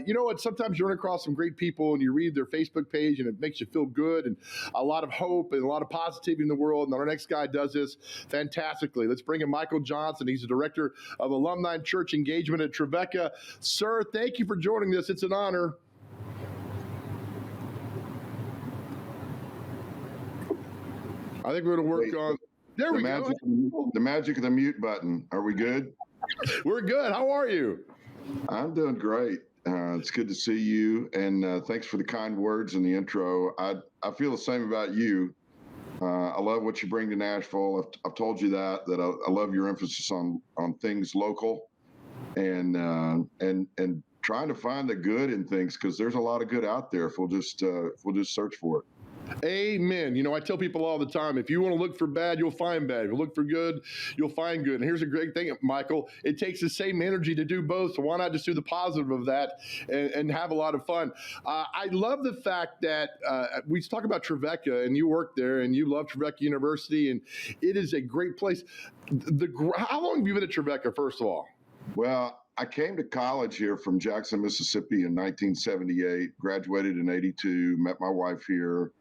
You know what? Sometimes you run across some great people and you read their Facebook page and it makes you feel good and a lot of hope and a lot of positivity in the world. And our next guy does this fantastically. Let's bring in Michael Johnson. He's the director of Alumni Church Engagement at Trevecca. Sir, thank you for joining us. It's an honor. I think we're going to work on. There we go. The magic of the mute button. Are we good? We're good. How are you? I'm doing great. It's good to see you, and thanks for the kind words in the intro. I feel the same about you. I love what you bring to Nashville. I've told you that I love your emphasis on things local, and trying to find the good in things, because there's a lot of good out there if we'll just search for it. Amen. You know, I tell people all the time, if you want to look for bad, you'll find bad. If you look for good, you'll find good. And here's a great thing, Michael. It takes the same energy to do both. So why not just do the positive of that and have a lot of fun? I love the fact that we talk about Trevecca, and you work there, and you love Trevecca University, and it is a great place. How long have you been at Trevecca, first of all? Well, I came to college here from Jackson, Mississippi in 1978, graduated in 82, met my wife here.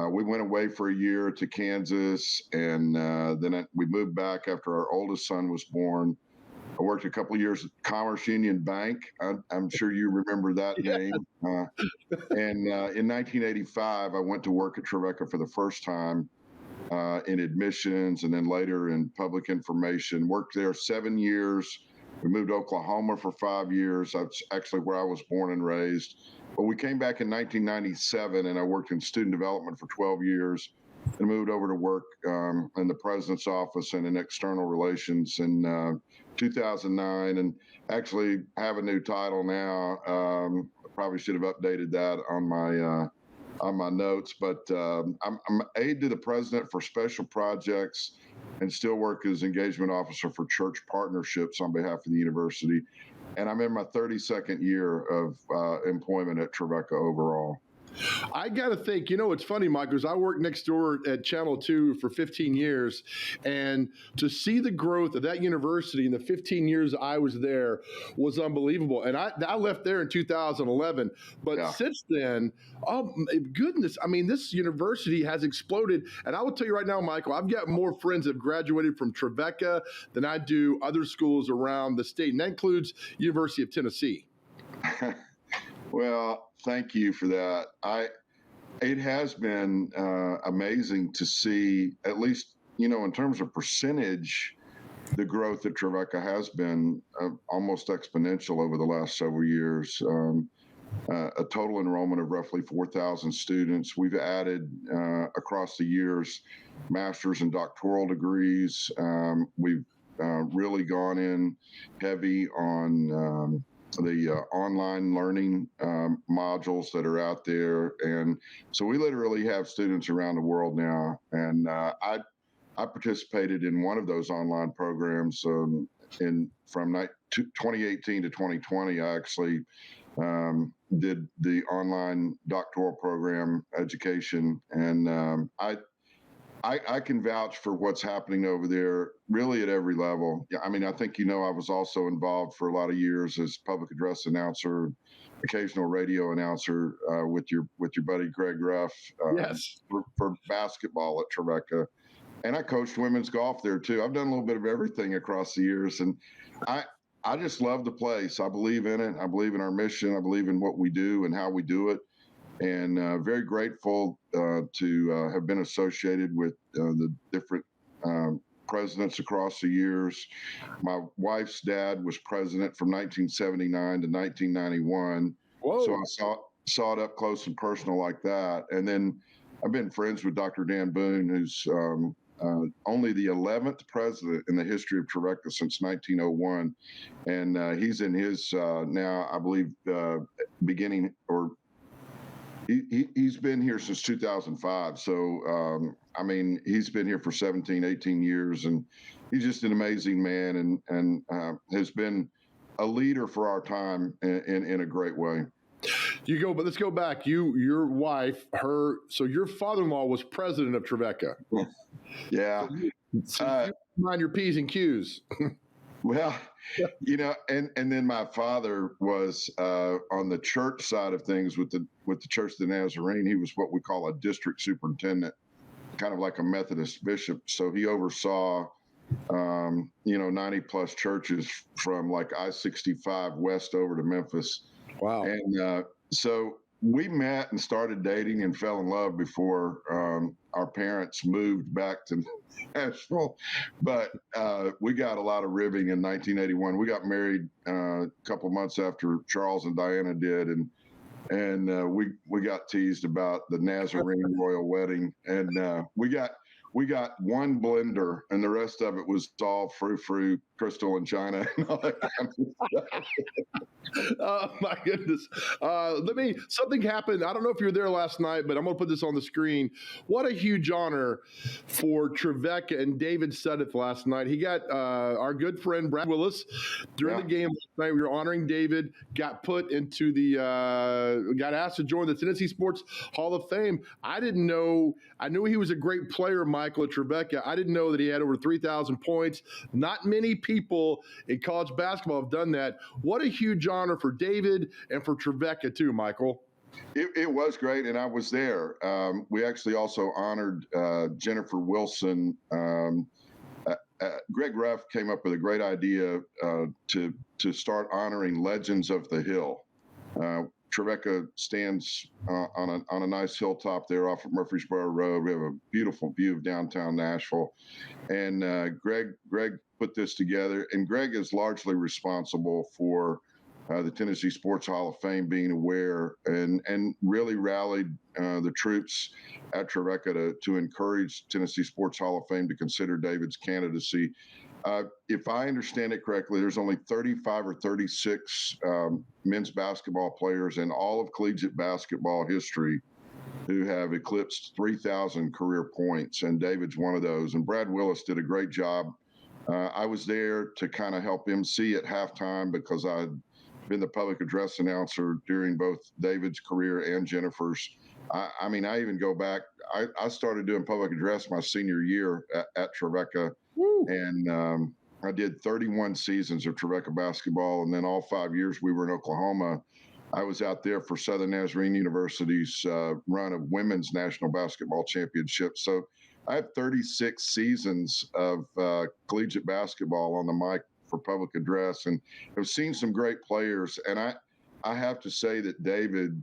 We went away for a year to Kansas, and then we moved back after our oldest son was born. I worked a couple of years at Commerce Union Bank. I'm sure you remember that name. And in 1985, I went to work at Trevecca for the first time in admissions, and then later in public information. Worked there 7 years. We moved to Oklahoma for 5 years. That's actually where I was born and raised. But we came back in 1997, and I worked in student development for 12 years and moved over to work in the president's office and in external relations in 2009, and actually have a new title now. Probably should have updated that on my notes, but I'm aide to the president for special projects and still work as engagement officer for church partnerships on behalf of the university. And I'm in my 32nd year of employment at Trevecca overall. I got to think, you know, it's funny, Mike, because I worked next door at Channel 2 for 15 years, and to see the growth of that university in the 15 years I was there was unbelievable. And I left there in 2011, but since then, oh goodness, I mean, this university has exploded. And I will tell you right now, Michael, I've got more friends that have graduated from Trevecca than I do other schools around the state, and that includes University of Tennessee. Well, thank you for that. It has been amazing to see, at least, you know, in terms of percentage, the growth at Trevecca has been almost exponential over the last several years. A total enrollment of roughly 4,000 students. We've added across the years master's and doctoral degrees. We've really gone in heavy on the online learning modules that are out there. And so we literally have students around the world now. And I participated in one of those online programs from 2018 to 2020. I actually did the online doctoral program education. And I can vouch for what's happening over there really at every level. Yeah, I mean, I think, you know, I was also involved for a lot of years as public address announcer, occasional radio announcer with your buddy Greg Ruff for basketball at Trevecca. And I coached women's golf there too. I've done a little bit of everything across the years, and I just love the place. I believe in it. I believe in our mission. I believe in what we do and how we do it. And very grateful to have been associated with the different presidents across the years. My wife's dad was president from 1979 to 1991. Whoa. So I saw it up close and personal like that. And then I've been friends with Dr. Dan Boone, who's only the 11th president in the history of Trevecca since 1901. And he's in his now, I believe, beginning or he's been here since 2005. So, I mean, he's been here for 17, 18 years, and he's just an amazing man and has been a leader for our time in a great way. But let's go back. Your wife, so your father-in-law was president of Trevecca. Yeah. So you mind your P's and Q's. Well, and then my father was on the church side of things with the Church of the Nazarene. He was what we call a district superintendent, kind of like a Methodist bishop. So he oversaw 90 plus churches from like I-65 west over to Memphis. Wow. And so we met and started dating and fell in love before our parents moved back to Nashville. But we got a lot of ribbing in 1981. We got married a couple months after Charles and Diana did, and we got teased about the Nazarene royal wedding, and we got one blender, and the rest of it was all frou-frou, crystal, and china, and all that kind of stuff. Oh my goodness. Something happened. I don't know if you were there last night, but I'm going to put this on the screen. What a huge honor for Trevecca, and David said it last night. He got our good friend Brad Willis during the game last night. We were honoring David, got put into got asked to join the Tennessee Sports Hall of Fame. I didn't know. I knew he was a great player, Michael, at Trevecca. I didn't know that he had over 3,000 points. Not many people in college basketball have done that. What a huge honor for David and for Trevecca too, Michael. It was great, and I was there. We actually also honored Jennifer Wilson. Greg Ruff came up with a great idea to start honoring legends of the Hill. Trevecca stands on a nice hilltop there off of Murfreesboro Road. We have a beautiful view of downtown Nashville, and Greg put this together. And Greg is largely responsible for the Tennessee Sports Hall of Fame being aware and really rallied the troops at Trevecca to encourage Tennessee Sports Hall of Fame to consider David's candidacy. If I understand it correctly, there's only 35 or 36 men's basketball players in all of collegiate basketball history who have eclipsed 3,000 career points, and David's one of those. And Brad Willis did a great job. I was there to kind of help MC at halftime because I'd been the public address announcer during both David's career and Jennifer's. I mean, I even go back. I started doing public address my senior year at Trevecca. Woo. And I did 31 seasons of Trevecca basketball, and then all 5 years we were in Oklahoma. I was out there for Southern Nazarene University's run of women's national basketball championships. So I have 36 seasons of collegiate basketball on the mic for public address, and have seen some great players. And I have to say that David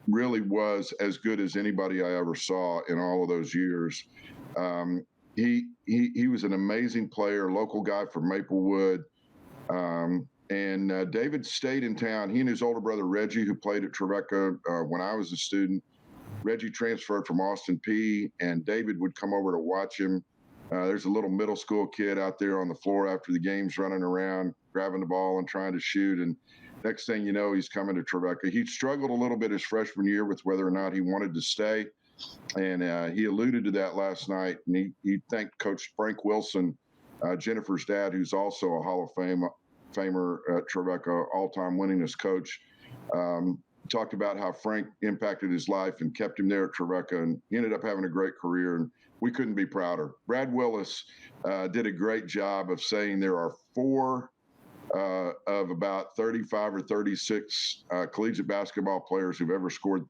really was as good as anybody I ever saw in all of those years. He was an amazing player, local guy from Maplewood. And David stayed in town. He and his older brother, Reggie, who played at Trevecca when I was a student. Reggie transferred from Austin P, and David would come over to watch him. There's a little middle school kid out there on the floor after the game's running around, grabbing the ball and trying to shoot. And next thing you know, he's coming to Trevecca. He struggled a little bit his freshman year with whether or not he wanted to stay. And he alluded to that last night. And he thanked Coach Frank Wilson, Jennifer's dad, who's also a Hall of Famer at Trevecca, all-time winningest coach. Talked about how Frank impacted his life and kept him there at Trevecca, and he ended up having a great career, and we couldn't be prouder. Brad Willis did a great job of saying there are four of about 35 or 36 collegiate basketball players who've ever scored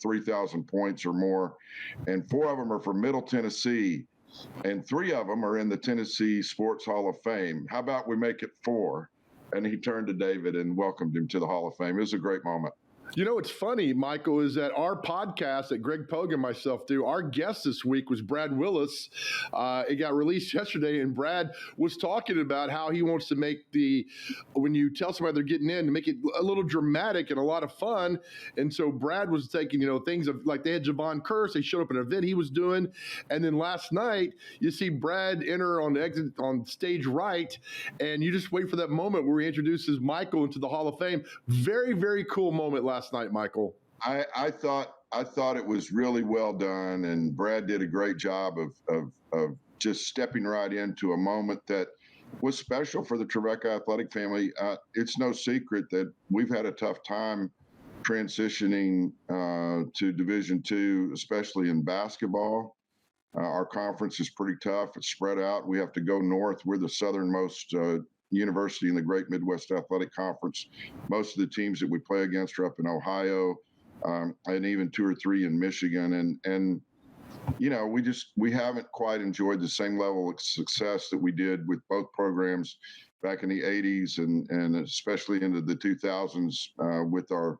3,000 points or more, and four of them are from Middle Tennessee, and three of them are in the Tennessee Sports Hall of Fame. How about we make it four? And he turned to David and welcomed him to the Hall of Fame. It was a great moment. You know, what's funny, Michael, is that our podcast that Greg Pogue and myself do, our guest this week was Brad Willis. It got released yesterday, and Brad was talking about how he wants to make when you tell somebody they're getting in, to make it a little dramatic and a lot of fun. And so Brad was taking, things of, like, they had Javon Curse, they showed up at an event he was doing. And then last night, you see Brad enter on the exit on stage right, and you just wait for that moment where he introduces Michael into the Hall of Fame. Very, very cool moment last night, Michael. I thought it was really well done, and Brad did a great job of just stepping right into a moment that was special for the Trevecca athletic family. It's no secret that we've had a tough time transitioning to Division II, especially in basketball. Our conference is pretty tough. It's spread out. We have to go north. We're the southernmost university in the Great Midwest Athletic Conference. Most of the teams that we play against are up in Ohio, and even 2 or 3 in Michigan. And we haven't quite enjoyed the same level of success that we did with both programs back in the 80s and especially into the 2000s with our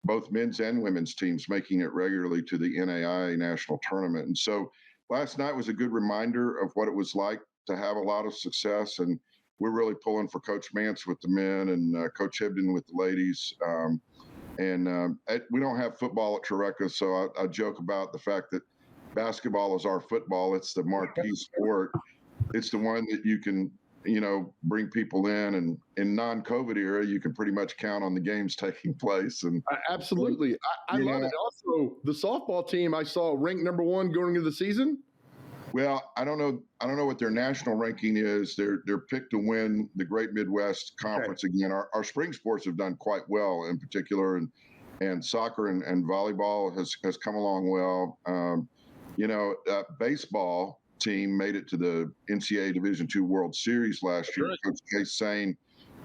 both men's and women's teams making it regularly to the NAIA national tournament. And so last night was a good reminder of what it was like to have a lot of success. And we're really pulling for Coach Mance with the men and Coach Hibden with the ladies. We don't have football at Trevecca, so I joke about the fact that basketball is our football. It's the marquee sport. It's the one that you can, bring people in, and in non-COVID era, you can pretty much count on the games taking place. And absolutely, I love it. Also, the softball team I saw ranked number 1 going into the season. Well, I don't know what their national ranking is. They're picked to win the Great Midwest Conference again. Our spring sports have done quite well, in particular, and soccer and volleyball has come along well. Baseball team made it to the NCAA Division II World Series last year. Coach Jay Sane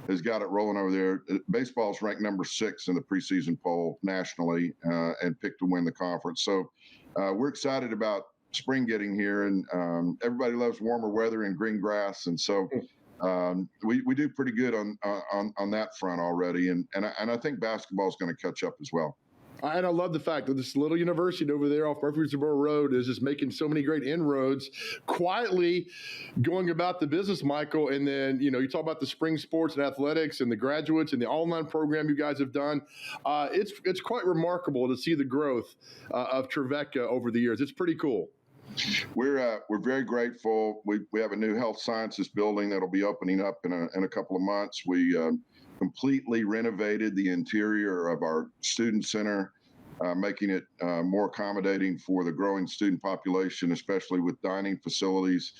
has got it rolling over there. Baseball's ranked number 6 in the preseason poll nationally and picked to win the conference. So we're excited about spring getting here, and everybody loves warmer weather and green grass, and so we do pretty good on that front already, and I think basketball is going to catch up as well. And I love the fact that this little university over there off Murfreesboro Road is just making so many great inroads, quietly going about the business, Michael. And then, you talk about the spring sports and athletics and the graduates and the online program you guys have done. It's quite remarkable to see the growth of Trevecca over the years. It's pretty cool. We're very grateful. We have a new health sciences building that'll be opening up in a couple of months. We completely renovated the interior of our student center, making it more accommodating for the growing student population, especially with dining facilities.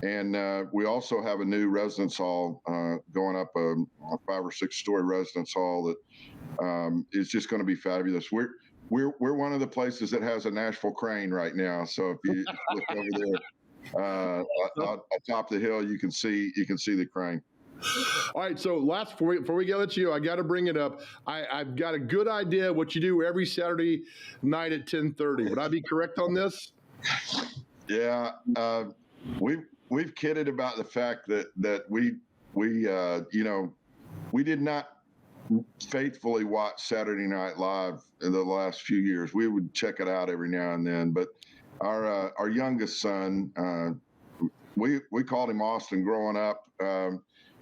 And we also have a new residence hall going up, a 5 or 6 story residence hall that is just going to be fabulous. We're one of the places that has a Nashville crane right now. So if you look over there atop the hill, you can see the crane. All right, so before we get at you, I got to bring it up. I've got a good idea what you do every Saturday night at 10:30. Would I be correct on this? Yeah, we've kidded about the fact that we did not faithfully watch Saturday Night Live in the last few years. We would check it out every now and then, but our youngest son, we called him Austin growing up.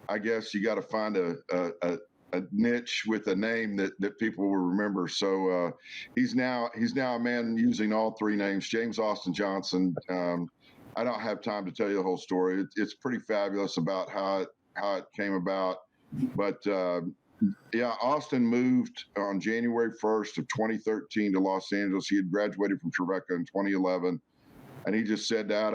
I guess you got to find a niche with a name that people will remember. So he's now a man using all 3 names, James Austin Johnson. I don't have time to tell you the whole story. It's pretty fabulous about how it came about. But yeah, Austin moved on January 1st of 2013 to Los Angeles. He had graduated from Trevecca in 2011, and he just said, "Dad,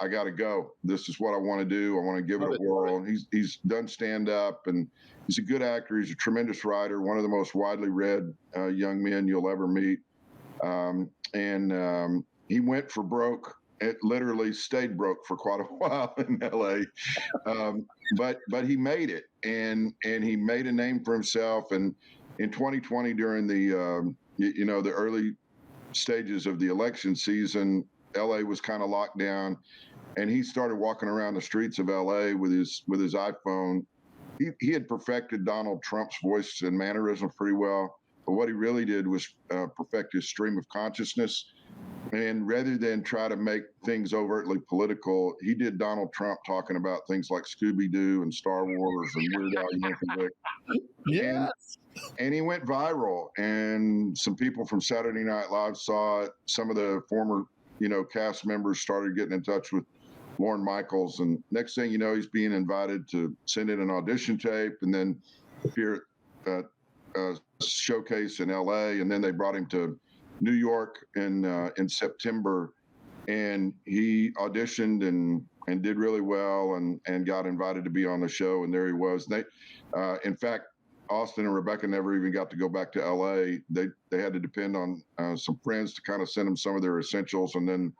I got to go. This is what I want to do. I want to give it a whirl." He's done stand up, and he's a good actor. He's a tremendous writer, one of the most widely read young men you'll ever meet. He went for broke. It literally stayed broke for quite a while in LA. But he made it, and he made a name for himself. And in 2020, during the the early stages of the election season, LA was kind of locked down, and he started walking around the streets of LA with his iPhone. He had perfected Donald Trump's voice and mannerisms pretty well, but what he really did was perfect his stream of consciousness. And rather than try to make things overtly political, he did Donald Trump talking about things like Scooby-Doo and Star Wars and Weird Al Yankovic. Yes. And he went viral, and some people from Saturday Night Live saw it. Some of the former cast members started getting in touch with Lorne Michaels, and next thing you know, he's being invited to send in an audition tape and then appear at a showcase in LA, and then they brought him to New York in September, and he auditioned and did really well and got invited to be on the show, and there he was. In fact, Austin and Rebecca never even got to go back to LA. They had to depend on some friends to kind of send them some of their essentials. And then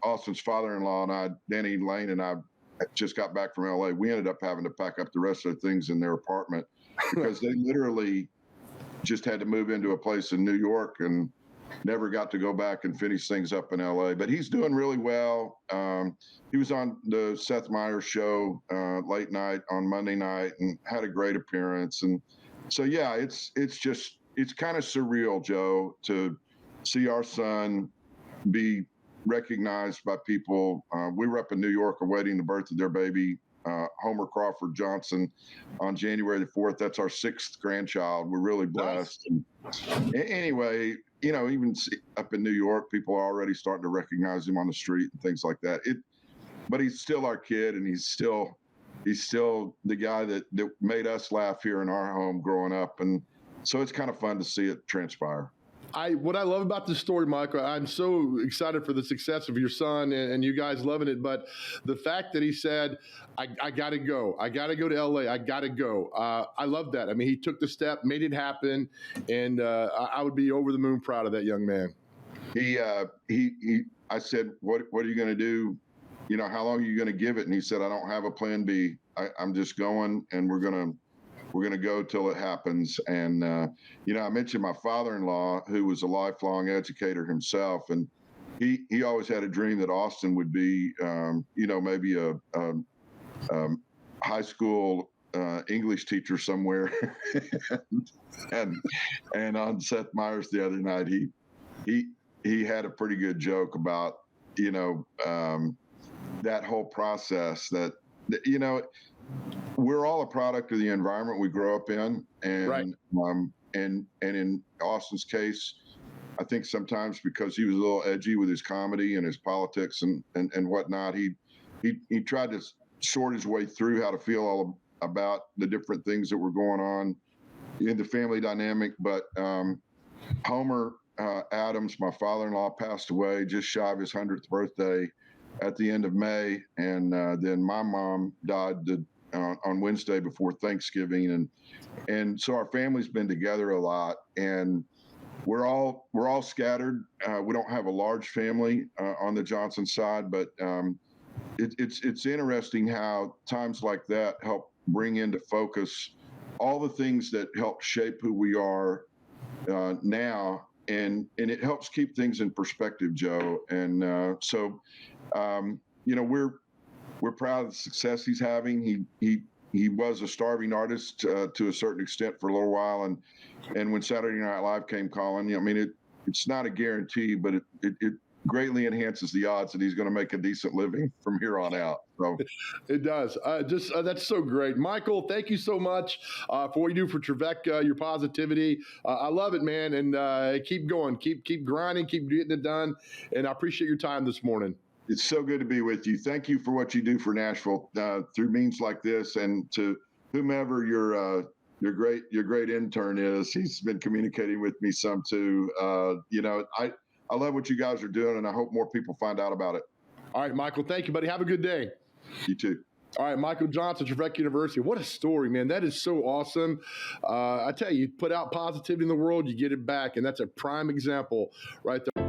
Austin's father-in-law and I, Danny Lane and I, just got back from LA. We ended up having to pack up the rest of the things in their apartment because they literally just had to move into a place in New York and never got to go back and finish things up in LA. But he's doing really well. He was on the Seth Meyers show late night on Monday night and had a great appearance. And so, yeah, it's kind of surreal, Joe, to see our son be recognized by people. We were up in New York awaiting the birth of their baby, Homer Crawford Johnson, on January the 4th. That's our 6th grandchild. We're really blessed. And anyway, you know, even up in New York, people are already starting to recognize him on the street and things like that. But he's still our kid, and he's still the guy that made us laugh here in our home growing up. And so it's kind of fun to see it transpire. What I love about this story, Michael, I'm so excited for the success of your son and you guys loving it. But the fact that he said, I got to go. I got to go to LA. I got to go. I love that. I mean, he took the step, made it happen. And I would be over the moon proud of that young man. I said, what are you going to do? You know, how long are you going to give it? And he said, I don't have a plan B. I'm just going, and we're going to go till it happens. And, you know, I mentioned my father-in-law, who was a lifelong educator himself. And he always had a dream that Austin would be, you know, maybe a high school English teacher somewhere. and on Seth Meyers the other night, he had a pretty good joke about, you know, that whole process that, you know, we're all a product of the environment we grow up in. And, right. And in Austin's case, I think sometimes because he was a little edgy with his comedy and his politics and whatnot, he tried to sort his way through how to feel all about the different things that were going on in the family dynamic. But Homer Adams, my father-in-law, passed away just shy of his 100th birthday at the end of May. And then my mom died on Wednesday before Thanksgiving. And so our family's been together a lot, and we're all scattered. We don't have a large family on the Johnson side, but it's interesting how times like that help bring into focus all the things that help shape who we are now, and it helps keep things in perspective, Joe. And so you know, we're proud of the success he's having. He was a starving artist to a certain extent for a little while, and when Saturday Night Live came calling, you know, I mean, it's not a guarantee, but it greatly enhances the odds that he's going to make a decent living from here on out. So it does. That's so great, Michael. Thank you so much for what you do for Trevecca, your positivity. I love it, man, and keep going, keep grinding, keep getting it done. And I appreciate your time this morning. It's so good to be with you. Thank you for what you do for Nashville through means like this, and to whomever your great intern is. He's been communicating with me some too. You know, I love what you guys are doing, and I hope more people find out about it. All right, Michael. Thank you, buddy. Have a good day. You too. All right, Michael Johnson, Trevecca University. What a story, man. That is so awesome. I tell you, you put out positivity in the world, you get it back, and that's a prime example right there.